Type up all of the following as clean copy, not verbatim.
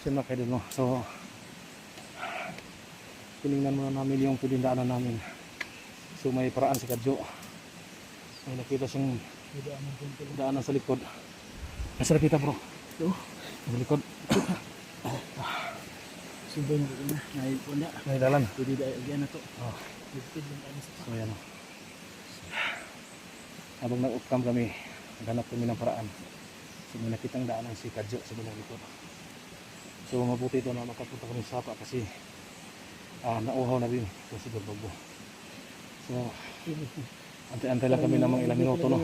yun mga kaidol, no? So tinignan muna namin yung pwedeng daanan namin. So may paraan si Kadjo. May nakita siyang daanan sa likod. Nasa nakita bro? Ito. Sa likod. Subo na ito na. Naipon na. May dalan. Pwede dahil na to. Oh. Lipid lang ano sa So yan o. Habang nag-upcam kami, naghanap kami ng paraan. So may nakitang daanan si Kadjo sa bilang likod. So mabuti ito na makapunta kami sa sapa kasi nauhaw na din kasi Birdogo. So antay-antay lang kami ng mga ilang minuto, no?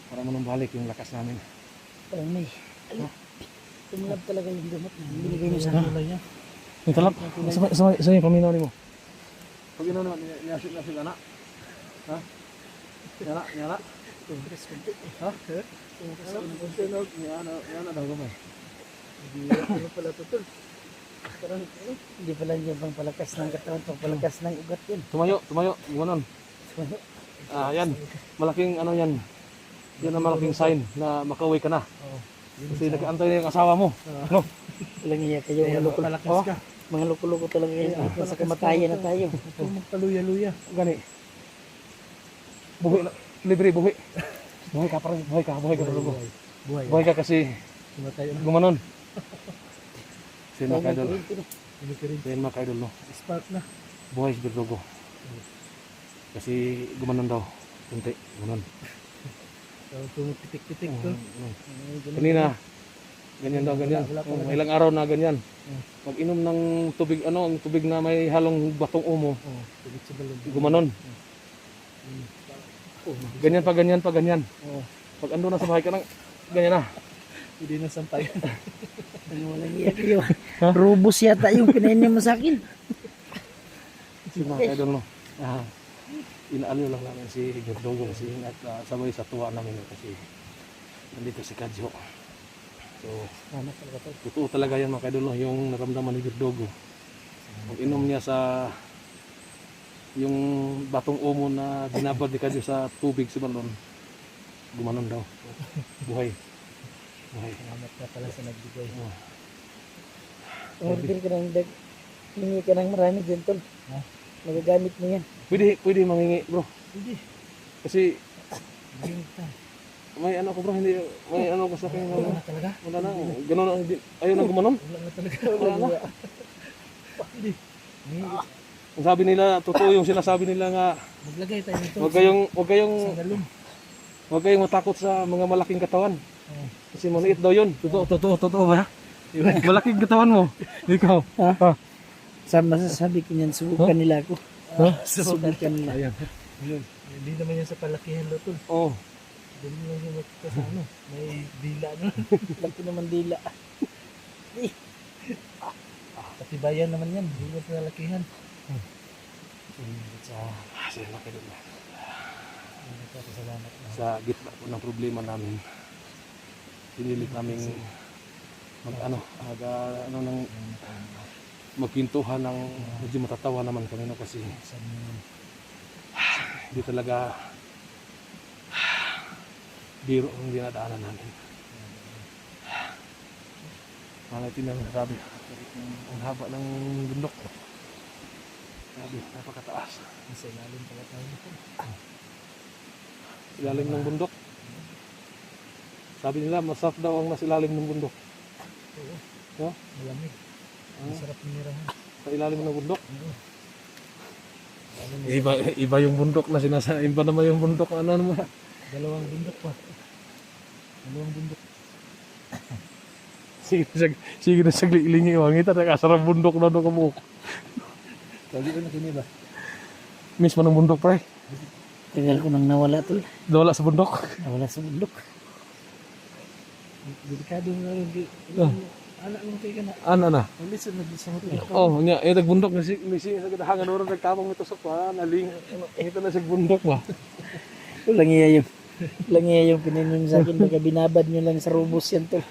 Para manumbalik yung lakas namin. Parang may tumulab talaga yung gamot na binigay niyo sa kulay niya. Yung talap, sa yung paminaw ni mo. Pag ino naman, niyasip na sila na. Ha? Nyala? Tumpres kunti. Ha? Tumpres Kunti na, yana daw gamay. Hindi pala tutol. Parang hindi pala niya pang palakas ng katawan, pang palakas ng ugat yun. Tumayo, gano'n. Yan, malaking ano yan. Yan ang malaking sign na makauwi ka na. Kasi nag-aantay na yung asawa mo. No? Walang iya kayo, mga loko-loko talaga kayo. Sa kamatayan na tayo. Magkaluya-luya. Gani. Buhi na. Libre, buhi. Buhi ka parang, buhi ka Birdogo. Buhi ka kasi gumanon. Sin mga kaidol. Sin mga kaidol, no? Spark na. Buhay si Birdogo. Kasi gumanon daw. Kunti, gumanon. Tumupitik-pitik to. Kanina, ganyan daw, ganyan. Ilang araw na ganyan. Mag-inom ng tubig, ang tubig na may halong batong umo. Gumanon. Ganyan pa ganyan. Pag ando na sa bahay ka nang, ganyan na. Hindi na sampay. Walang iya kayo. Rubos yata yung pinainim mo sa akin. Sino mga kaidol, no? Inaaliw lang namin si Birdogo kasi sabay sa tuwa namin kasi nandito si Kadjo. So, totoo talaga yan mga kaidol, no? Yung naramdaman ni Birdogo. Pag-inom niya sa yung batong umo na binabad ni Kadjo sa tubig sa balon, gumanon daw. Buhay. Salamat ka pala sa nagbigay. Order ka ng dag. Hingi ka ng marami dyan, tol. Magagamit mo yan. Pwede mangingi, bro. Hindi. Kasi Benta. may ano ko, bro, hindi may ano ko sa akin. Wala na talaga. Wala na. Ganun na, ayaw na gumanon. Wala na talaga. Wala na. Hindi. Ang sabi nila, totoo yung sinasabi nila nga, Maglagay tayo nito. Huwag kayong matakot sa mga malaking katawan. Kasi maliit daw yun. Totoo ba? Malaking katawan mo. Ikaw. Sa masasabi ko niyan, subukan nila ako. Subukan nila. Ayan. Hindi naman yan sa palakihan lo, tol. Oo. Hindi naman yan makita sa ano. May dila na. Laki naman dila. Patibayan naman yan. Hindi mo sa lakihan. Sa gitna po ng problema namin, pinilit namin magpintuhan ng medyo matatawa naman kami, no? Kasi hindi talaga biro ang dinadaanan namin. Tingnan, grabe. Ang haba ng bundok. Grabe, napakataas. Nasa ilalim pala tayo nito. Ilalim ng bundok. Sabi nila, masarap daw ang nasa ilalim ng bundok. Oo. No? Malamig. Masarap nirahan. Sa ilalim ng bundok. Iba yung bundok na sinasabi. Iba naman yung bundok. Ano naman? Dalawang bundok pa. Dalawang bundok. Sige na saglilingi. Wangita, nakasarap bundok na doon kamuk. Sabi ko na kini ba? Miss mo ng bundok, pre. Tagal ko nang nawala, tol. Nawala sa bundok. Nawala sa bundok. Delikado na rin. Anak mo kayo ka na. Ano na? Ulit sa hotel. Oh, nya, nagbundok na misi sa kadahangan oras nagtabang ito sa pa, naling. Ito na sa bundok ba. Walang iya yung pininom sa akin. Baga binabad nyo lang sa robos yan, tol.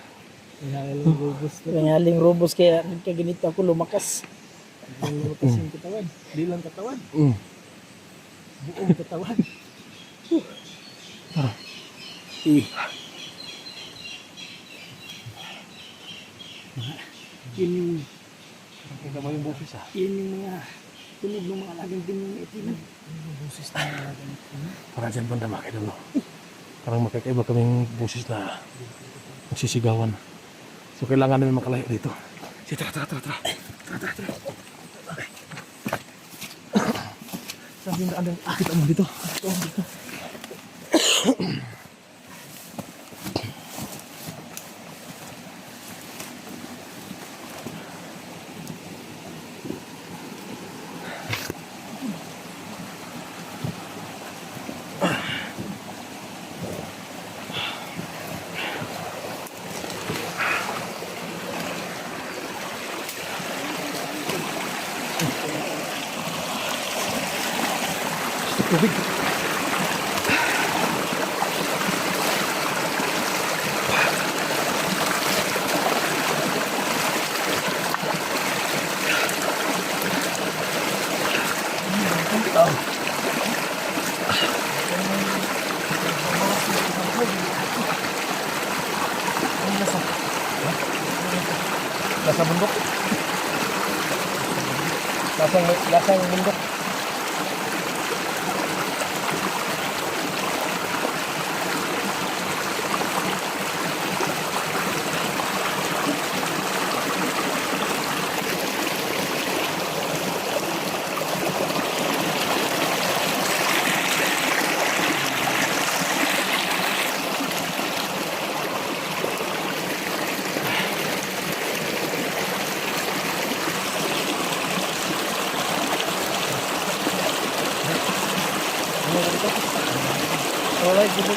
Nangaling robos kaya nagkaganito ako lumakas. Lumakas yung katawan. Di lang katawan. Buong katawan. Yun yung, Kita mo yung boses ah. yun yung mga tunog ng mga alagang din yung itinan. Yung boses ng mga alagang itinan. Parang dyan banda mga idol. Parang magkakaiba kaming boses na nagsisigawan. So kailangan namin makalayo dito. Sige, tara. Sabi na adang kita mo dito. Dito. Tubig. Lasa bundok. Lasang bundok. Wala gitu.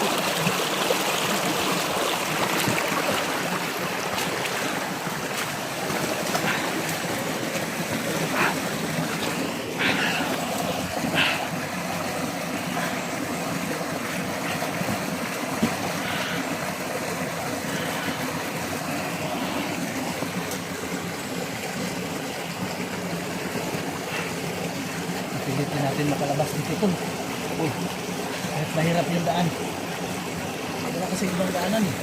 Pilitin natin makalabas dito pun. Kahit mahirap yung daan. Wala kasi ibang daanan eh.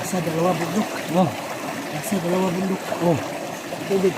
Nasa dalawa bundok. Oh. Nasa dalawa bundok. Oh. Tubig.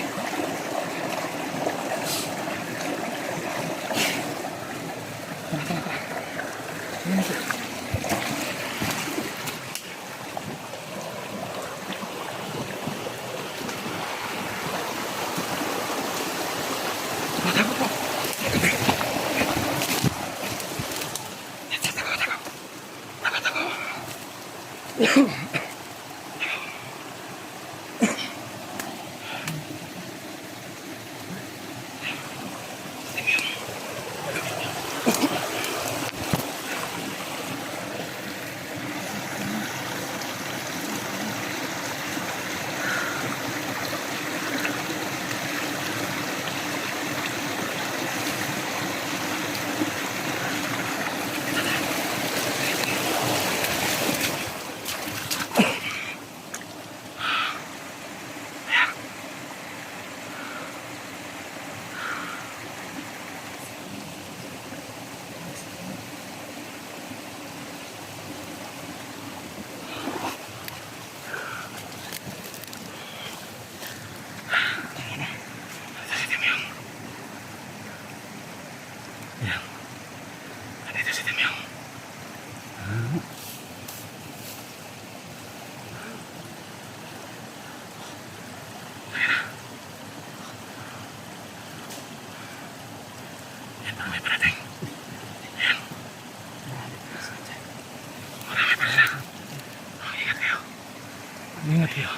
Ingat ya.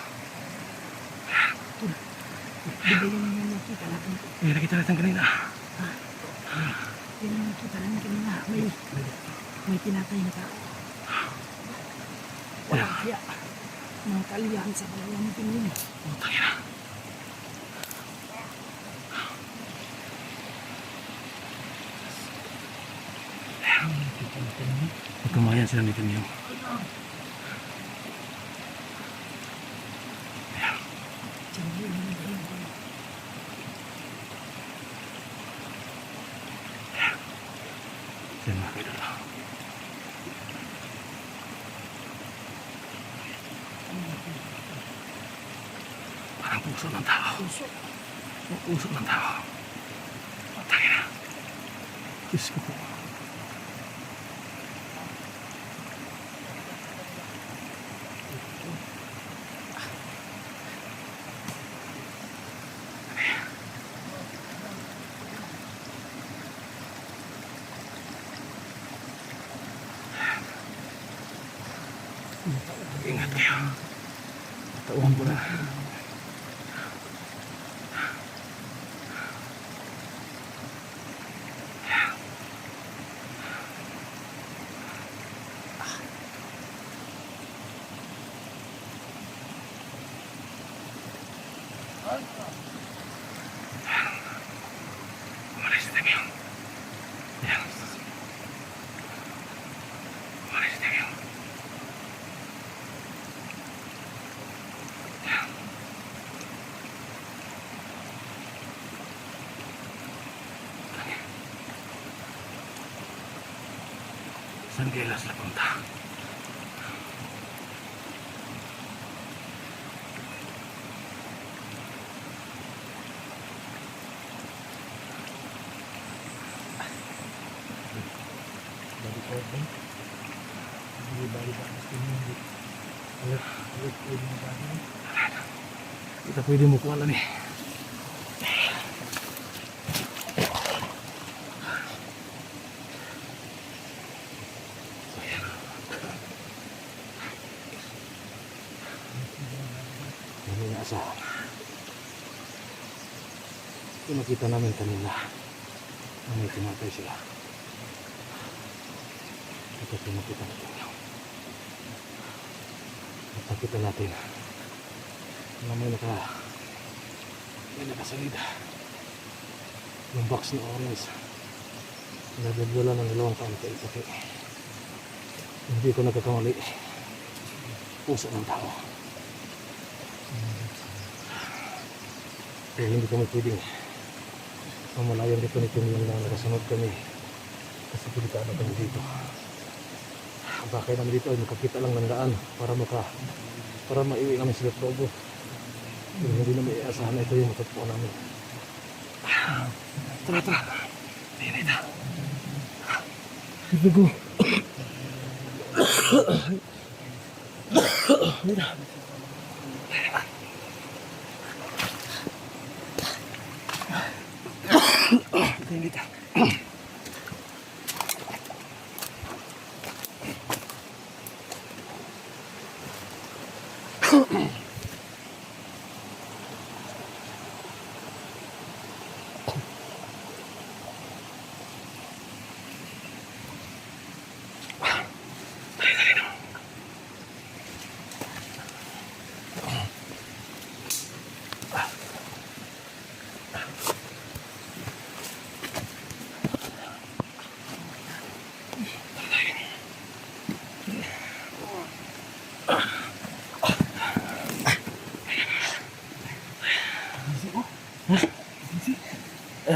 Ini kita datang kanina. Yan yung nakita namin kanina. May pinatay na tao. Walang kaya. Mga kalihan sa kalihan natin yun. Putang ina. Kita natin yun. Magkamayan sila nito niyo. Yan mga kaidol. Parang puso ng tao. Puso. Puso ng tao. Putang ina. Diyos ko po. Ingat kayo. Tauhan ko na. Umalis na kayo. Yan. Umalis na kayo. Saan kayo sila punta? Balik ko din. Hindi balik ako sa hindi. Alit pwede mo ba din? Kita pwede mo kuha lang eh. Ini nga sa ito nakita namin kanina na may tinatay sila. Ito pinakita natin yun. Napakita natin na may nakasalid yung box na orange. Nagdadala ng 2 taon kay Ipaki. Hindi ko nagkakamali. Puso ng tao. Kaya hindi kami pwedeng mamalayan dito nito yung nakasunod kami. Kasi delikado kami dito. Bakit namin dito ay makakita lang ng daan para maiwi kami sa Lobo. Pero hindi namin iasahan na ito yung matagpuan namin. Tara. Tinita. Ito. Mira. Tinita.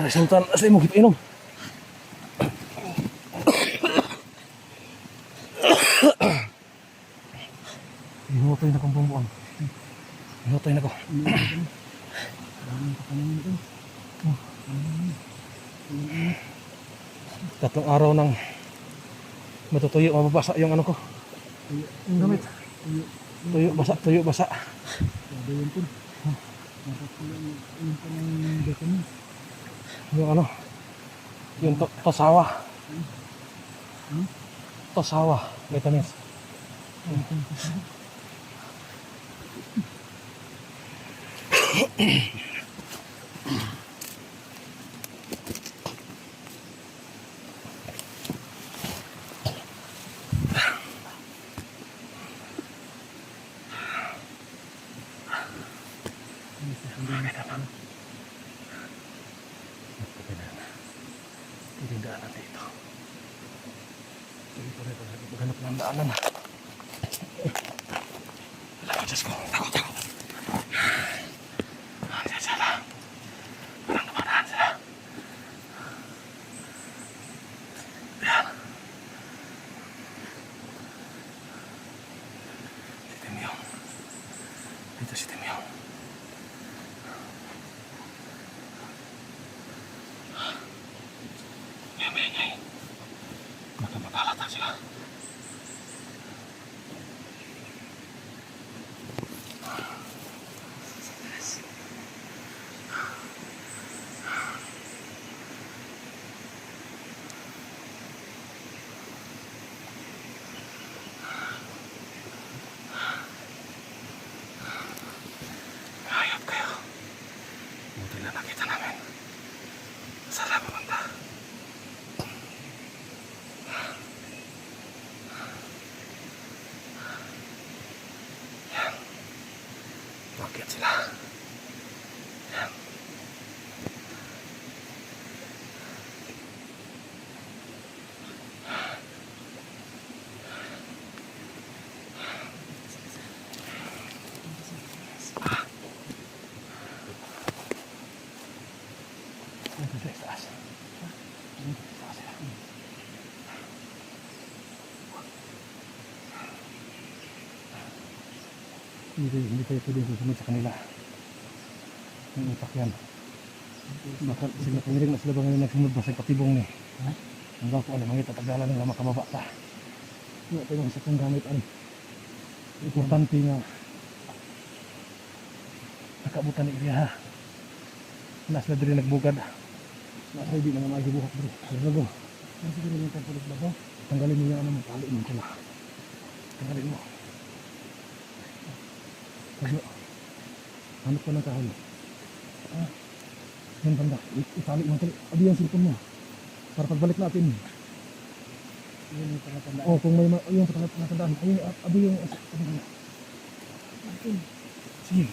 Samtan, saya mau kita inom. Hinutay na kong bumbuan. Hinutay na ko. Tatlong araw nang matutuyo, mababasa yung ano ko. Yung gamit. Tuyo, basa. Yung ano, yung tosawa. Tosawa, vitamins. Hindi daan natin ito. Hindi pa rin maghanap ng daanan. Alam mo, Diyos ko, takot. Diyan sila. Parang namaraan sila. Ayan. Si Timyong. Dito si Timyong. May baka makalata sila. Hayop kayo. Buti lang nakita namin. Saan pumunta? Bakit sila? Yan. Ito sa taas. Taas sila. Hindi tayo pwede susunod sa kanila. Yung utak yan. Baka sila pangirig na sila ba ngayon nagsunod ba sa patibong ni. Hanggang po ano, mangita tagala nila makababa ta. Hindi tayo yung isa kong gamit ano. Importante nga nakabutan ni Iriha. Nasa na din nagbugad. Nasa hindi na nga magibuhat bro. Pero go. Ano siguro yung pagpulit ba ko? Tanggalin mo yung ano mo. Tali mo ko na. Tanggalin mo. Paglo. Hanap ko ng kahoy. Yan banda. Itali mo. Abi yung silpon mo. Para pagbalik natin. Yun yung pangatandaan. Oh, kung may yung pangatandaan. Ayun, abi yung sige.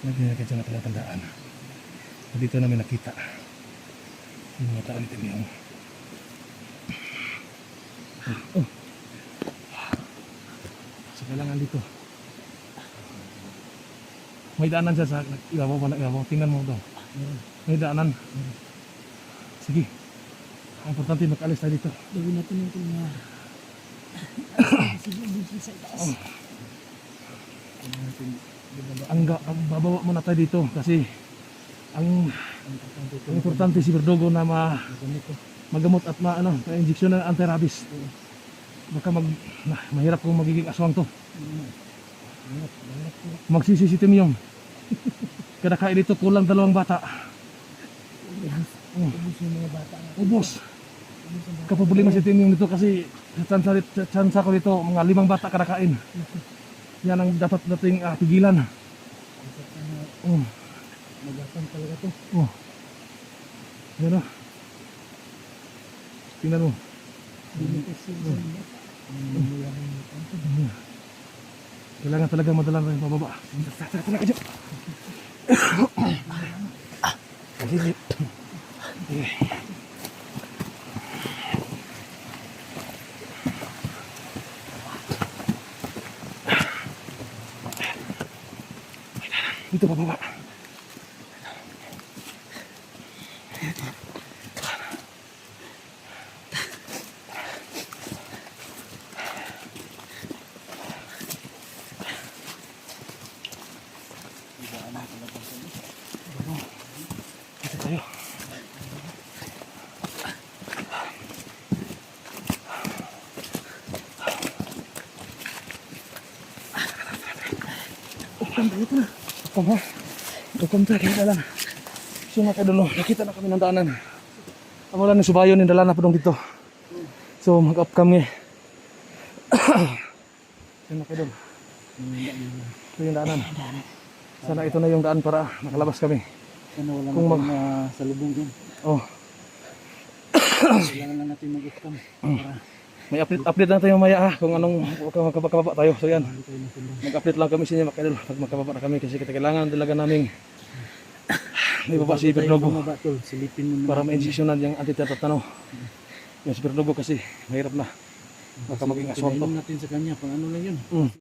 Nagyan dyan na palatandaan. Dito namin nakita yung mga taan nito yung sa kailangan dito may daanan dyan sa ibabaw. Tingnan mo daw. May daanan. Sige, ang importante makalis tayo dito. Gawin natin yung mga sige sa itaas. Ang babawa muna tayo dito kasi ang importante si Verdugo na magamot at injection ng anti-rabies. Baka mahirap kung magiging aswang to. Magsisisitim yung kada kain dito kulang 2 bata. Ubus yung mga bata. Ubus. Kapabuli masitim yung dito kasi chance ko dito mga 5 bata kada kain. Yan ang dapat nating pigilan. Magapang talaga to. Yan o. Tingnan mo. Kailangan talaga madalang rin pababa. Tara ka dyan. Masilip. Dito pababa. Dito tayo. Hukom tayo kita lang. So mga kadolo, nakita na kami ng daanan. Ang wala ng subayon, nindala na po dito. So mag-up kami. Yan mga kadolo. Ito yung daanan. Sana ito na yung daan para makalabas kami. Sana wala Kung sa lubong dyan. Oh. Kailangan lang natin mag-up para May update lang tayo maya kung anong makababa tayo. So yan, Hindi tayo nasundan. mag-update lang kami sa inyo mga idol pag magkababa na kami kasi kailangan talaga naming may baba si Bernogo Bumaba, tol. Silipin mo na. para ma-injectionan yung anti-tetanus. Yung si Bernogo kasi mahirap na. Baka maging aswang to. Pinainom natin sa kanya, pang ano lang yun.